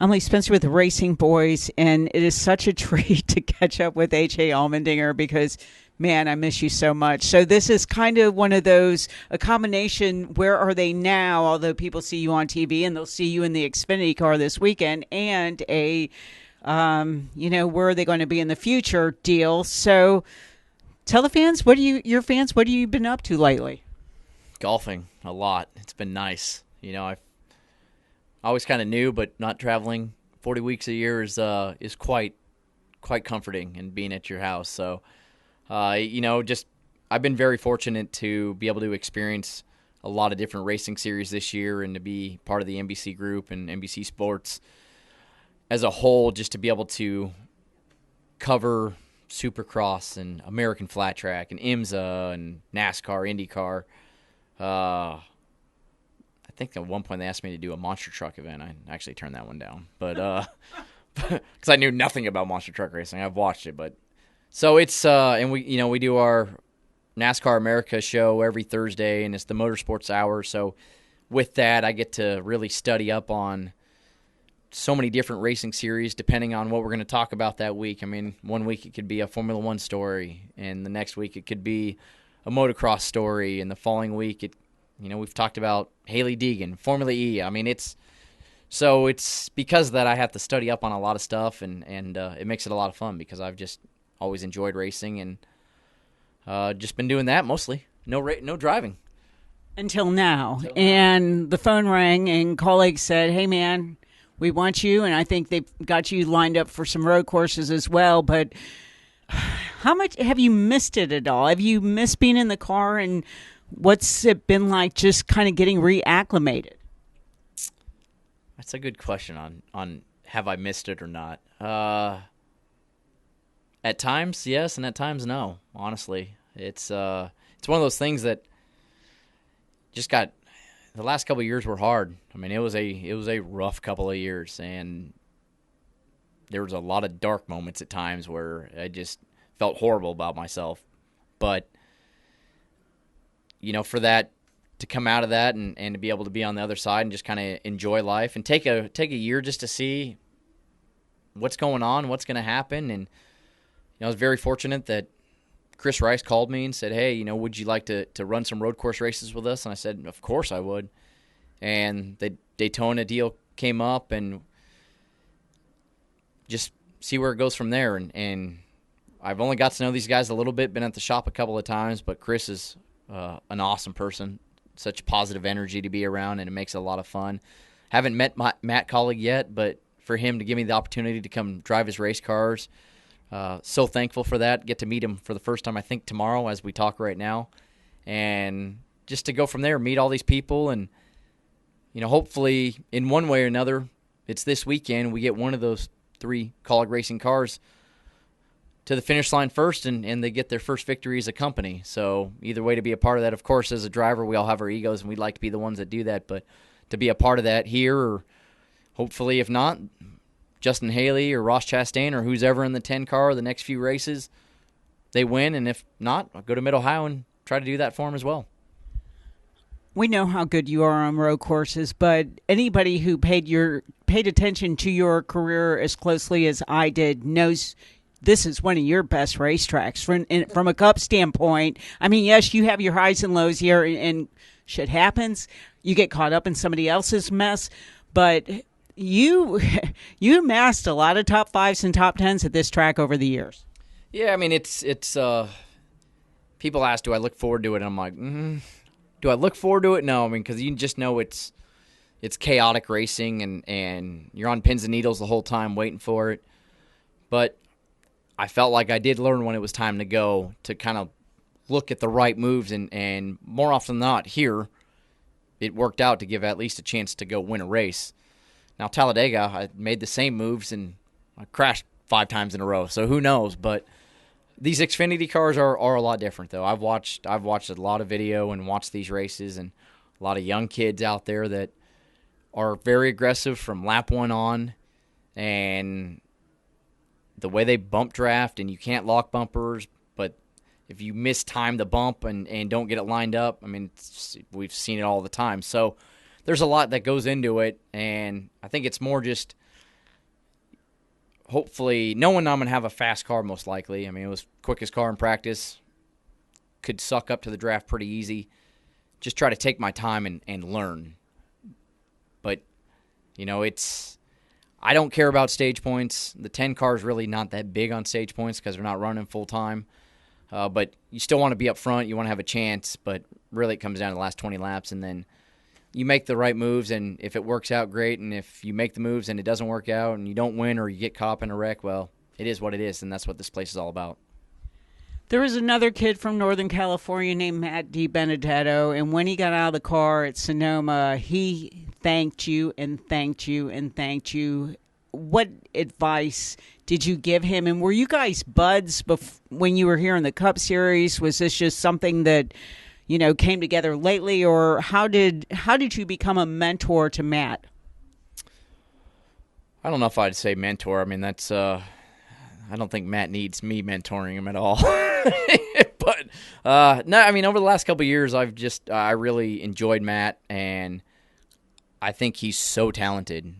I'm Lee Spencer with the Racing Boys, and it is such a treat to catch up with AJ Allmendinger because, man, I miss you so much. So this is kind of one of those, a combination, where are they now, although people see you on TV and they'll see you in the Xfinity car this weekend, and a, where are they going to be in the future deal. So tell the fans, what have you been up to lately? Golfing a lot. It's been nice. I always kind of knew, but not traveling 40 weeks a year is quite comforting, and being at your house. So, I've been very fortunate to be able to experience a lot of different racing series this year, and to be part of the NBC group and NBC Sports as a whole, just to be able to cover Supercross and American Flat Track and IMSA and NASCAR, IndyCar. I think at one point they asked me to do a monster truck event. I actually turned that one down, but because I knew nothing about monster truck racing. I've watched it, but so it's and we do our NASCAR America show every Thursday, and it's the Motorsports Hour. So with that, I get to really study up on so many different racing series, depending on what we're going to talk about that week. I mean, one week it could be a Formula One story, and the next week it could be a motocross story, and the following week we've talked about Hailie Deegan, Formula E. I mean, it's because of that I have to study up on a lot of stuff, and it makes it a lot of fun because I've just always enjoyed racing, and just been doing that mostly. No driving Until now. And the phone rang, and Kaulig said, "Hey, man, we want you," and I think they've got you lined up for some road courses as well. But how much have you missed it at all? Have you missed being in the car, and what's it been like just kind of getting reacclimated? That's a good question on have I missed it or not. At times, yes, and at times, no. Honestly, it's one of those things that just got. The last couple of years were hard. I mean, it was a rough couple of years, and there was a lot of dark moments at times where I just felt horrible about myself. But for that to come out of that and to be able to be on the other side and just kind of enjoy life and take a year just to see what's going on, what's going to happen. And I was very fortunate that Chris Rice called me and said, "Hey, would you like to run some road course races with us?" And I said, "Of course I would." And the Daytona deal came up, and just see where it goes from there. And I've only got to know these guys a little bit, been at the shop a couple of times, but Chris is an awesome person, such positive energy to be around, and it makes it a lot of fun. Haven't met Matt Kaulig yet, but for him to give me the opportunity to come drive his race cars, so thankful for that. Get to meet him for the first time, I think, tomorrow as we talk right now. And just to go from there, meet all these people, and, hopefully in one way or another, it's this weekend, we get one of those 3 Kaulig Racing cars to the finish line first, and they get their first victory as a company. So either way, to be a part of that, of course, as a driver, we all have our egos, and we'd like to be the ones that do that. But to be a part of that here, or hopefully, if not, Justin Haley or Ross Chastain or who's ever in the 10 car the next few races, they win. And if not, I'll go to Mid-Ohio and try to do that for them as well. We know how good you are on road courses, but anybody who paid attention to your career as closely as I did knows this is one of your best racetracks from a Cup standpoint. I mean, yes, you have your highs and lows here, and shit happens. You get caught up in somebody else's mess, but you amassed a lot of top 5s and top 10s at this track over the years. Yeah, I mean, it's people ask, do I look forward to it? And I'm like, do I look forward to it? No, I mean, because you just know it's chaotic racing, and you're on pins and needles the whole time waiting for it. But I felt like I did learn when it was time to go, to kind of look at the right moves, and more often than not here, it worked out to give at least a chance to go win a race. Now, Talladega, I made the same moves, and I crashed 5 times in a row, so who knows? But these Xfinity cars are a lot different, though. I've watched a lot of video and watched these races, and a lot of young kids out there that are very aggressive from lap 1 on, and the way they bump draft, and you can't lock bumpers, but if you mistime the bump and don't get it lined up, I mean, we've seen it all the time. So there's a lot that goes into it, and I think it's more just hopefully, knowing I'm going to have a fast car most likely. I mean, it was quickest car in practice. Could suck up to the draft pretty easy. Just try to take my time and learn. But, I don't care about stage points. The 10 car is really not that big on stage points because they're not running full time. But you still want to be up front. You want to have a chance. But really it comes down to the last 20 laps. And then you make the right moves. And if it works out, great. And if you make the moves and it doesn't work out and you don't win or you get caught up in a wreck, well, it is what it is. And that's what this place is all about. There was another kid from Northern California named Matt DiBenedetto, and when he got out of the car at Sonoma, he thanked you and thanked you and thanked you. What advice did you give him? And were you guys buds when you were here in the Cup Series? Was this just something that, came together lately, or how did you become a mentor to Matt? I don't know if I'd say mentor. I mean, that's I don't think Matt needs me mentoring him at all. But no, I mean, over the last couple of years, I really enjoyed Matt, and I think he's so talented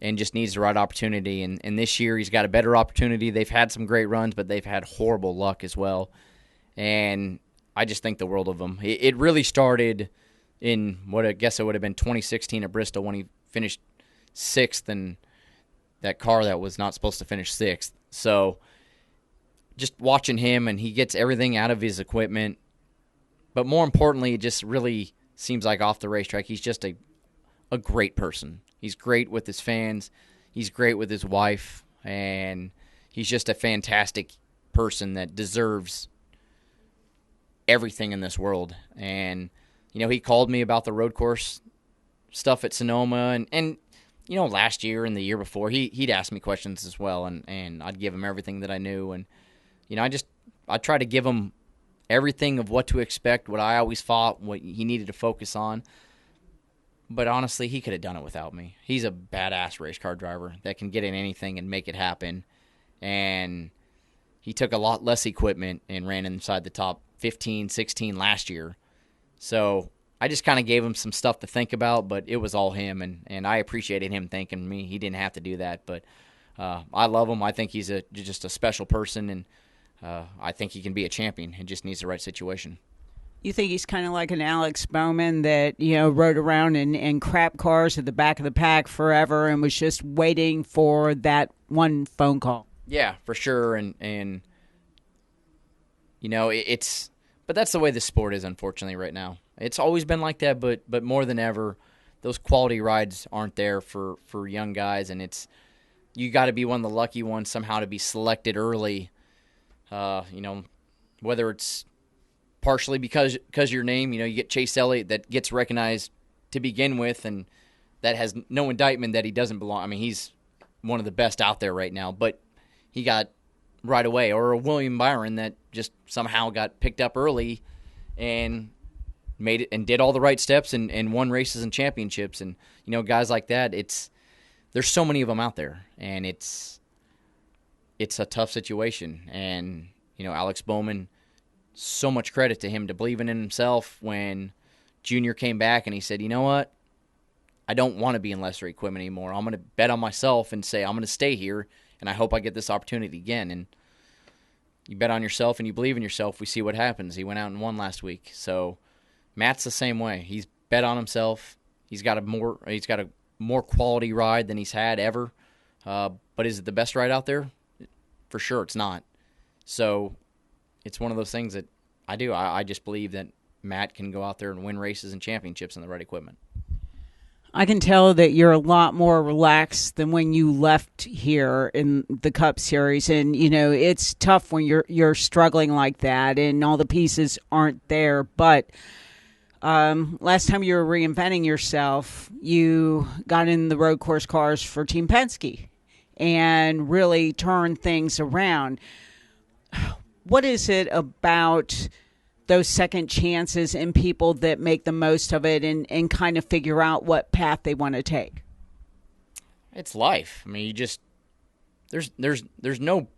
and just needs the right opportunity. And this year, he's got a better opportunity. They've had some great runs, but they've had horrible luck as well. And I just think the world of him. It really started in what I guess it would have been 2016 at Bristol when he finished sixth in that car that was not supposed to finish sixth. So just watching him, and he gets everything out of his equipment. But more importantly, it just really seems like off the racetrack, he's just a great person. He's great with his fans. He's great with his wife. And he's just a fantastic person that deserves everything in this world. And, he called me about the road course stuff at Sonoma. And last year and the year before, he'd ask me questions as well. And I'd give him everything that I knew. And, I try to give him everything of what to expect, what I always thought, what he needed to focus on. But honestly, he could have done it without me. He's a badass race car driver that can get in anything and make it happen. And he took a lot less equipment and ran inside the top 15, 16 last year. So I just kind of gave him some stuff to think about, but it was all him. And I appreciated him thanking me. He didn't have to do that. But I love him. I think he's just a special person, and I think he can be a champion. He just needs the right situation. You think he's kind of like an Alex Bowman that, rode around in crap cars at the back of the pack forever and was just waiting for that one phone call? Yeah, for sure. And but that's the way the sport is, unfortunately, right now. It's always been like that, but more than ever, those quality rides aren't there for young guys, and you got to be one of the lucky ones somehow to be selected early. Whether it's partially because your name, you get Chase Elliott that gets recognized to begin with, and that has no indictment that he doesn't belong. I mean, he's one of the best out there right now, but he got right away. Or a William Byron that just somehow got picked up early and made it and did all the right steps and won races and championships. And, guys like that, there's so many of them out there, and it's a tough situation. And, Alex Bowman, so much credit to him to believing in himself when Junior came back and he said, you know what? I don't want to be in lesser equipment anymore. I'm going to bet on myself and say I'm going to stay here, and I hope I get this opportunity again. And you bet on yourself and you believe in yourself, we see what happens. He went out and won last week. So Matt's the same way. He's bet on himself. He's got a more quality ride than he's had ever. But is it the best ride out there? For sure it's not. So it's one of those things that I do. I just believe that Matt can go out there and win races and championships in the right equipment. I can tell that you're a lot more relaxed than when you left here in the Cup Series. And, it's tough when you're struggling like that and all the pieces aren't there. But last time you were reinventing yourself, you got in the road course cars for Team Penske and really turned things around. What is it about those second chances in people that make the most of it and kind of figure out what path they want to take? It's life. I mean, there's no,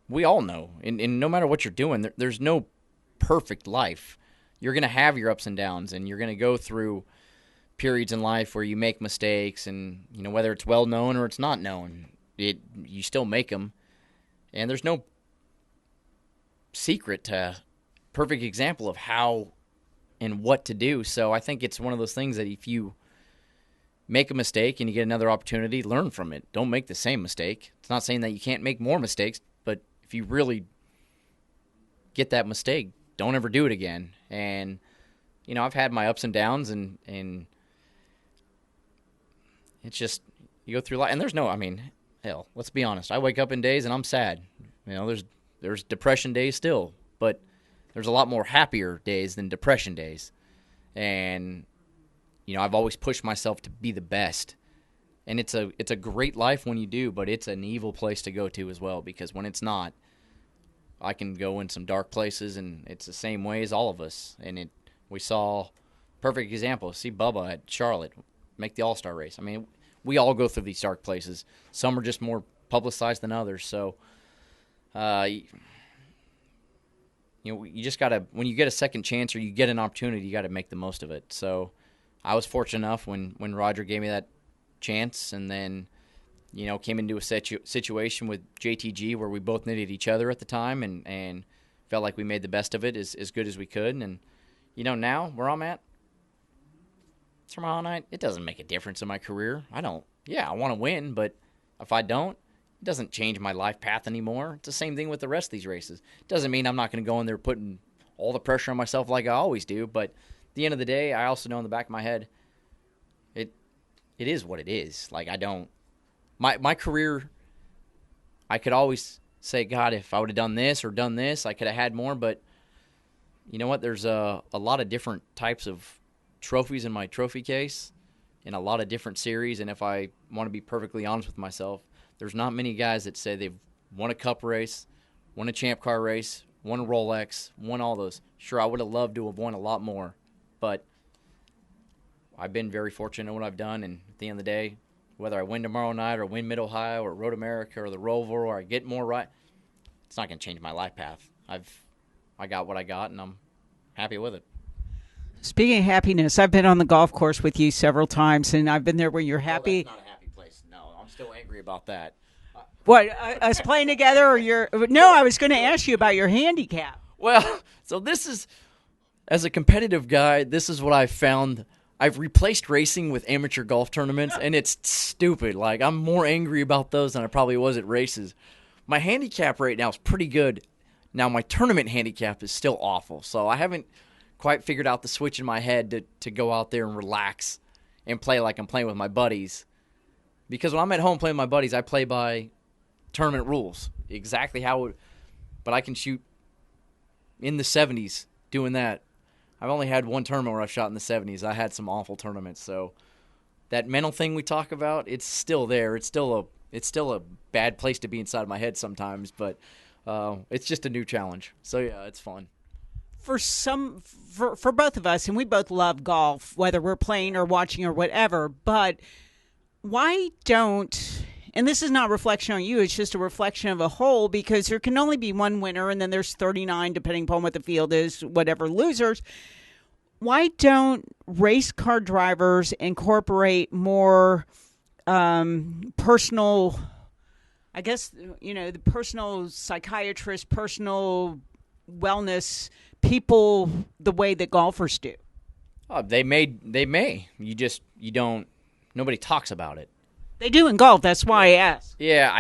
we all know, and no matter what you're doing, there's no perfect life. You're going to have your ups and downs, and you're going to go through periods in life where you make mistakes, and, whether it's well known or it's not known, You still make them, and there's no secret to perfect example of how and what to do. So I think it's one of those things that if you make a mistake and you get another opportunity, learn from it. Don't make the same mistake. It's not saying that you can't make more mistakes, but if you really get that mistake, don't ever do it again. And, I've had my ups and downs, and it's just, you go through life, and there's no, hell, let's be honest. I wake up in days and I'm sad. There's depression days still, but there's a lot more happier days than depression days. And, I've always pushed myself to be the best. And it's a great life when you do, but it's an evil place to go to as well, because when it's not, I can go in some dark places, and it's the same way as all of us. And we saw perfect example. See Bubba at Charlotte make the All-Star race. We all go through these dark places. Some are just more publicized than others. So, you just got to, when you get a second chance or you get an opportunity, you got to make the most of it. So I was fortunate enough when Roger gave me that chance, and then, came into a situation with JTG where we both needed each other at the time, and felt like we made the best of it as good as we could. And, now where I'm at, tomorrow night, it doesn't make a difference in my career. I want to win, but if I don't, it doesn't change my life path anymore. It's the same thing with the rest of these races. It doesn't mean I'm not going to go in there putting all the pressure on myself like I always do, but at the end of the day, I also know in the back of my head, it is what it is. Like, I don't, my career, I could always say, God, if I would have done this or done this, I could have had more, but you know what? There's a lot of different types of trophies in my trophy case in a lot of different series, and if I want to be perfectly honest with myself, there's not many guys that say they've won a Cup race, won a Champ Car race, won a Rolex, won all those. Sure, I would have loved to have won a lot more, but I've been very fortunate in what I've done, and at the end of the day, whether I win tomorrow night or win Mid-Ohio or Road America or the Roval or I get more right, it's not going to change my life path. I got what I got, and I'm happy with it. Speaking of happiness, I've been on the golf course with you several times, and I've been there when you're happy. Well, that's not a happy place. No, I'm still angry about that. What, us playing together, or your? No, I was going to ask you about your handicap. Well, so this is, as a competitive guy, this is what I've found. I've replaced racing with amateur golf tournaments, and it's stupid. Like, I'm more angry about those than I probably was at races. My handicap right now is pretty good. Now, my tournament handicap is still awful, so I haven't quite figured out the switch in my head to go out there and relax and play like I'm playing with my buddies. Because when I'm at home playing with my buddies, I play by tournament rules. Exactly how but I can shoot in the 70s doing that. I've only had one tournament where I've shot in the 70s. I had some awful tournaments, so that mental thing we talk about, it's still there. It's still a bad place to be inside my head sometimes, but it's just a new challenge. So yeah, it's fun. For both of us, and we both love golf, whether we're playing or watching or whatever, but why don't, and this is not a reflection on you, it's just a reflection of a whole, because there can only be one winner, and then there's 39, depending upon what the field is, whatever, losers. Why don't race car drivers incorporate more personal, I guess, the personal psychiatrist, personal wellness people the way that golfers do? Oh, they may. You don't. Nobody talks about it. They do in golf. That's why I asked. Yeah,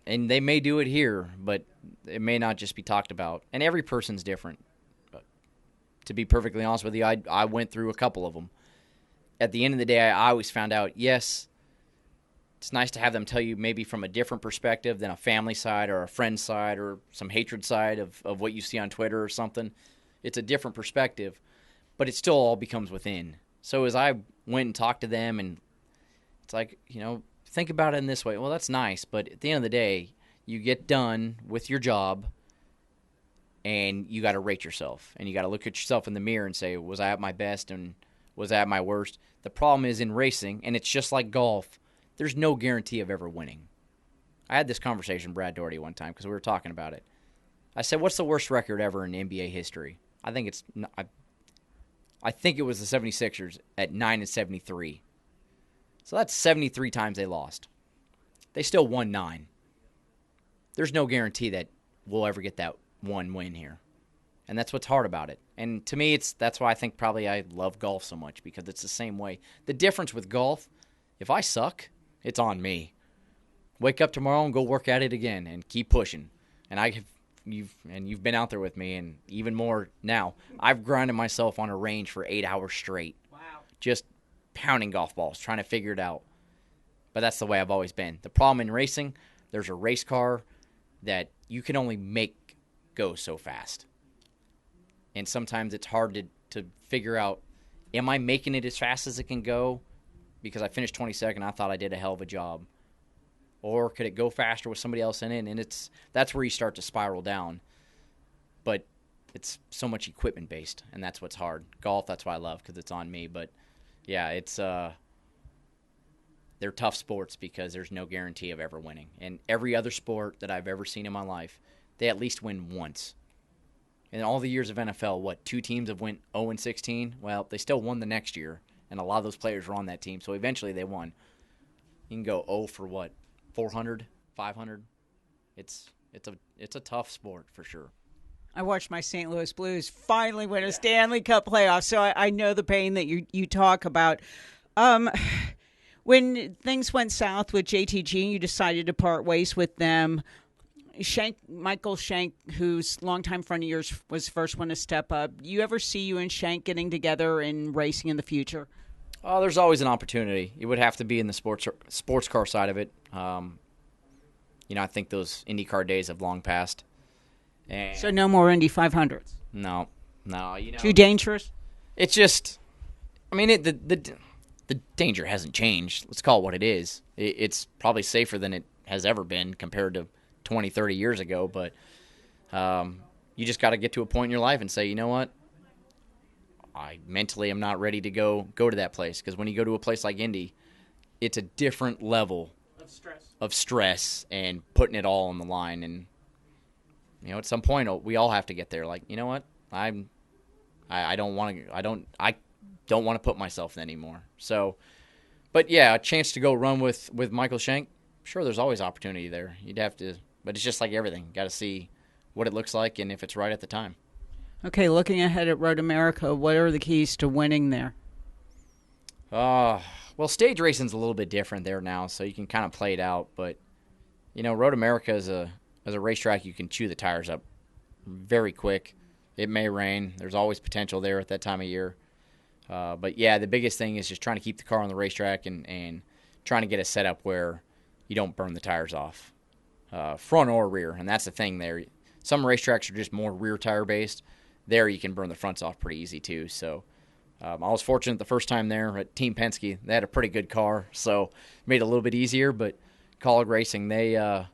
and they may do it here, but it may not just be talked about. And every person's different. But to be perfectly honest with you, I went through a couple of them. At the end of the day, I always found out, yes, it's nice to have them tell you maybe from a different perspective than a family side or a friend side or some hatred side of what you see on Twitter or something. It's a different perspective, but it still all becomes within. So as I went and talked to them, and it's like, think about it in this way. Well, that's nice, but at the end of the day, you get done with your job, and you got to rate yourself, and you got to look at yourself in the mirror and say, was I at my best and was I at my worst? The problem is in racing, and it's just like golf, there's no guarantee of ever winning. I had this conversation with Brad Doherty one time because we were talking about it. I said, what's the worst record ever in NBA history? I think it was the 76ers at 9-73. So that's 73 times they lost. They still won 9. There's no guarantee that we'll ever get that one win here. And that's what's hard about it. And to me, that's why I think probably I love golf so much, because it's the same way. The difference with golf, if I suck, it's on me. Wake up tomorrow and go work at it again and keep pushing. And you've been out there with me, and even more now. I've grinded myself on a range for 8 hours straight. Wow. Just pounding golf balls, trying to figure it out. But that's the way I've always been. The problem in racing, there's a race car that you can only make go so fast. And sometimes it's hard to figure out, am I making it as fast as it can go? Because I finished 22nd, I thought I did a hell of a job. Or could it go faster with somebody else in it? And that's where you start to spiral down. But it's so much equipment based, and that's what's hard. Golf, that's what I love, because it's on me. But yeah, it's they're tough sports because there's no guarantee of ever winning. And every other sport that I've ever seen in my life, they at least win once. In all the years of NFL, 2 teams have went 0-16? Well, they still won the next year, and a lot of those players were on that team, so eventually they won. You can go 0 for 400, 500? It's a tough sport for sure. I watched my St. Louis Blues finally win a Stanley Cup playoff, so I know the pain that you talk about. When things went south with JTG, you decided to part ways with them. Michael Shank, who's longtime friend of yours, was the first one to step up. Do you ever see you and Shank getting together and racing in the future? Oh, there's always an opportunity. It would have to be in the sports car side of it. I think those IndyCar days have long passed. And so no more Indy 500s? No. Too dangerous? It's just, the danger hasn't changed. Let's call it what it is. It's probably safer than it has ever been compared to 20, 30 years ago, but you just got to get to a point in your life and say, you know what? I mentally am not ready to go to that place, because when you go to a place like Indy, it's a different level of stress and putting it all on the line. And at some point we all have to get there. Like, you know what? I don't want to put myself in anymore. So, but yeah, a chance to go run with Michael Shank. Sure, there's always opportunity there. You'd have to, but it's just like everything. Got to see what it looks like and if it's right at the time. Okay, looking ahead at Road America, what are the keys to winning there? Well, stage racing's a little bit different there now, so you can kind of play it out. But Road America is a racetrack you can chew the tires up very quick. It may rain. There's always potential there at that time of year. But yeah, the biggest thing is just trying to keep the car on the racetrack and trying to get a setup where you don't burn the tires off, front or rear. And that's the thing there. Some racetracks are just more rear tire based. There you can burn the fronts off pretty easy too. So I was fortunate the first time there at Team Penske. They had a pretty good car, so it made it a little bit easier. But Kaulig Racing, they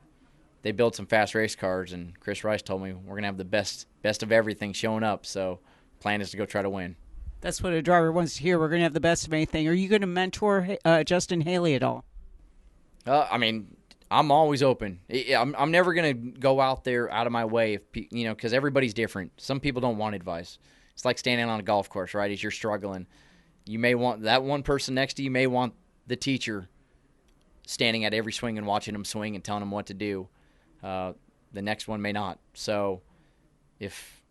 build some fast race cars, and Chris Rice told me we're going to have the best of everything showing up. So plan is to go try to win. That's what a driver wants to hear. We're going to have the best of anything. Are you going to mentor Justin Haley at all? I'm always open. I'm never going to go out of my way, because everybody's different. Some people don't want advice. It's like standing on a golf course, right? As you're struggling, you may want that one person next to you may want the teacher standing at every swing and watching them swing and telling them what to do. The next one may not. So if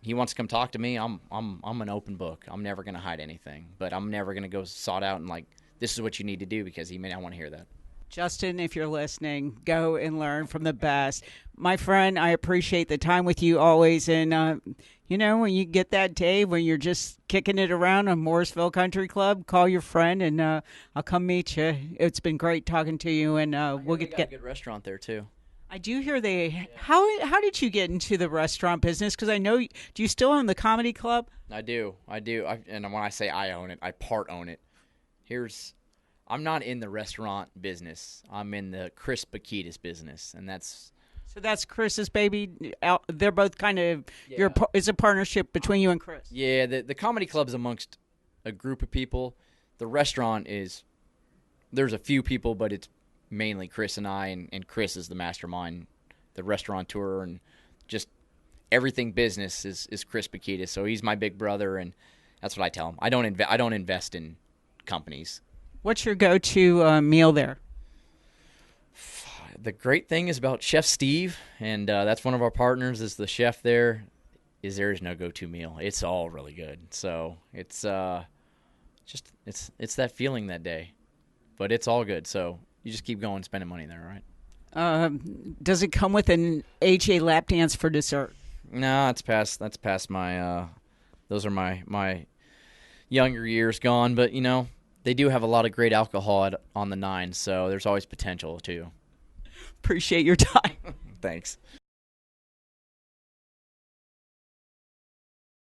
he wants to come talk to me, I'm an open book. I'm never going to hide anything, but I'm never going to go sought out and like, this is what you need to do, because he may not want to hear that. Justin, if you're listening, go and learn from the best. My friend, I appreciate the time with you always. And, when you get that day when you're just kicking it around on Morrisville Country Club, call your friend and I'll come meet you. It's been great talking to you. And we'll get a good restaurant there, too. I do hear how did you get into the restaurant business? Because I know, do you still own the comedy club? I do. And when I say I own it, I part own it. I'm not in the restaurant business. I'm in the Chris Bakitas business, and that's... So that's Chris's baby? They're both kind of... Yeah. It's a partnership between you and Chris? Yeah, the comedy club is amongst a group of people. The restaurant is... There's a few people, but it's mainly Chris and I, and Chris is the mastermind, the restaurateur, and just everything business is Chris Bakitas. So he's my big brother, and that's what I tell him. I don't invest in companies. What's your go-to meal there? the great thing is about Chef Steve, and that's one of our partners, is the chef there, is there is no go-to meal. It's all really good. So it's it's that feeling that day. But it's all good. So you just keep going spending money there, right? Does it come with an AJ lap dance for dessert? No, that's past my those are my younger years gone, but they do have a lot of great alcohol on the 9, so there's always potential too. Appreciate your time. Thanks.